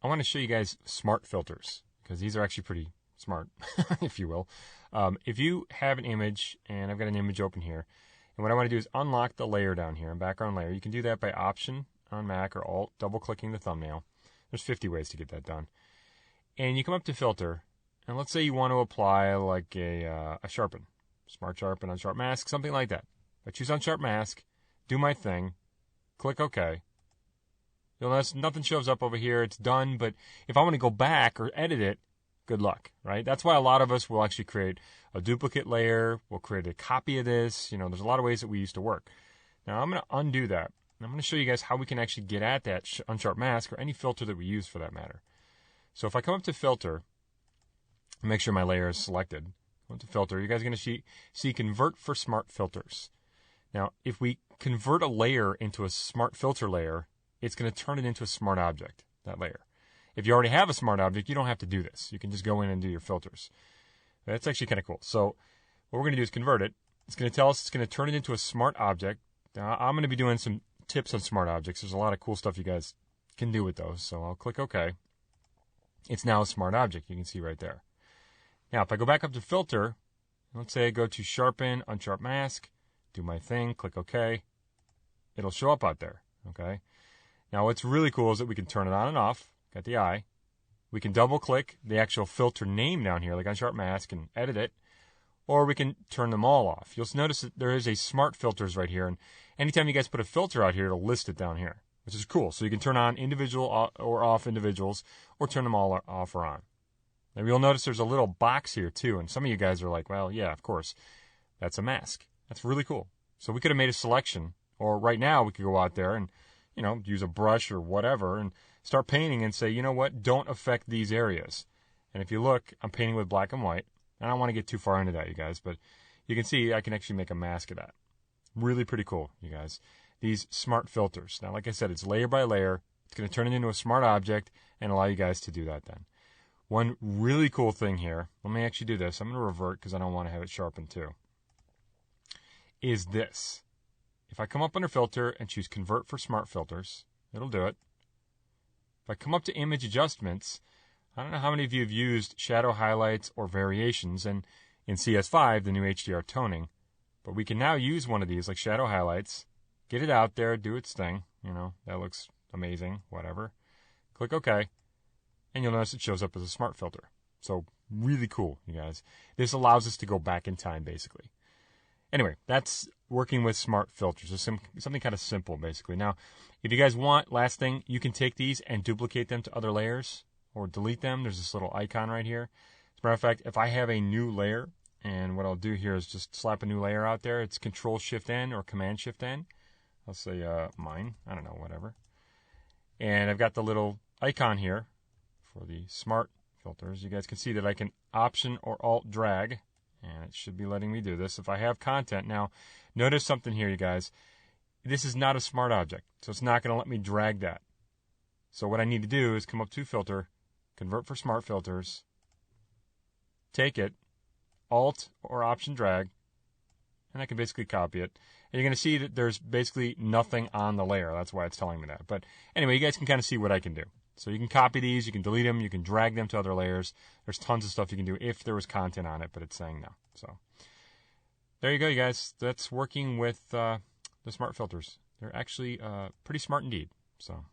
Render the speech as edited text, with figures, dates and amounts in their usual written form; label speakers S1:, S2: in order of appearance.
S1: I want to show you guys smart filters, because these are actually pretty smart, if you will. If you have an image, and I've got an image open here, and what I want to do is unlock the layer down here, background layer. You can do that by Option on Mac or Alt, double-clicking the thumbnail. There's 50 ways to get that done. And you come up to Filter, and let's say you want to apply like a sharpen, Smart Sharpen, Unsharp Mask, something like that. I choose Unsharp Mask, do my thing, click OK. You'll notice nothing shows up over here. It's done, but if I want to go back or edit it, good luck, right? That's why a lot of us will actually create a duplicate layer. We'll create a copy of this. There's a lot of ways that we used to work. Now, I'm going to undo that. And I'm going to show you guys how we can actually get at that Unsharp Mask or any filter that we use for that matter. So if I come up to Filter, make sure my layer is selected. Go to Filter. You guys are going to see Convert for Smart Filters. Now, if we convert a layer into a smart filter layer, it's going to turn it into a smart object, that layer. If you already have a smart object, you don't have to do this. You can just go in and do your filters. That's actually kind of cool. So what we're going to do is convert it. It's going to tell us it's going to turn it into a smart object. Now, I'm going to be doing some tips on smart objects. There's a lot of cool stuff you guys can do with those. So I'll click OK. It's now a smart object. You can see right there. Now, if I go back up to Filter, let's say I go to Sharpen, Unsharp Mask, do my thing, click OK. It'll show up out there. Okay. Now, what's really cool is that we can turn it on and off. Got the eye. We can double click the actual filter name down here, like Unsharp Mask, and edit it. Or we can turn them all off. You'll notice that there is a smart filters right here. And anytime you guys put a filter out here, it'll list it down here, which is cool. So you can turn on individual or off individuals, or turn them all off or on. Now you'll notice there's a little box here too. And some of you guys are like, well, yeah, of course. That's a mask. That's really cool. So we could have made a selection. Or right now we could go out there and use a brush or whatever and start painting and say, you know what, don't affect these areas. And if you look, I'm painting with black and white. I don't want to get too far into that, you guys, but you can see I can actually make a mask of that. Really pretty cool, you guys. These smart filters. Now, like I said, it's layer by layer. It's going to turn it into a smart object and allow you guys to do that then. One really cool thing here, let me actually do this. I'm going to revert because I don't want to have it sharpened too, is this. If I come up under Filter and choose Convert for Smart Filters, it'll do it. If I come up to Image Adjustments, I don't know how many of you have used shadow highlights or variations in CS5, the new HDR toning, but we can now use one of these like shadow highlights, get it out there, do its thing, that looks amazing, whatever. Click OK, and you'll notice it shows up as a smart filter. So really cool, you guys. This allows us to go back in time, basically. Anyway, that's working with smart filters. It's something kind of simple, basically. Now, if you guys want, last thing, you can take these and duplicate them to other layers or delete them. There's this little icon right here. As a matter of fact, if I have a new layer, and what I'll do here is just slap a new layer out there. It's Control-Shift-N or Command-Shift-N. I'll say mine. I don't know, whatever. And I've got the little icon here for the smart filters. You guys can see that I can Option or Alt-Drag. And it should be letting me do this. If I have content, now notice something here, you guys. This is not a smart object, so it's not going to let me drag that. So what I need to do is come up to Filter, Convert for Smart Filters, take it, Alt or Option drag, and I can basically copy it. And you're going to see that there's basically nothing on the layer. That's why it's telling me that. But anyway, you guys can kind of see what I can do. So you can copy these, you can delete them, you can drag them to other layers. There's tons of stuff you can do if there was content on it, but it's saying no. So there you go, you guys. That's working with the smart filters. They're actually pretty smart indeed. So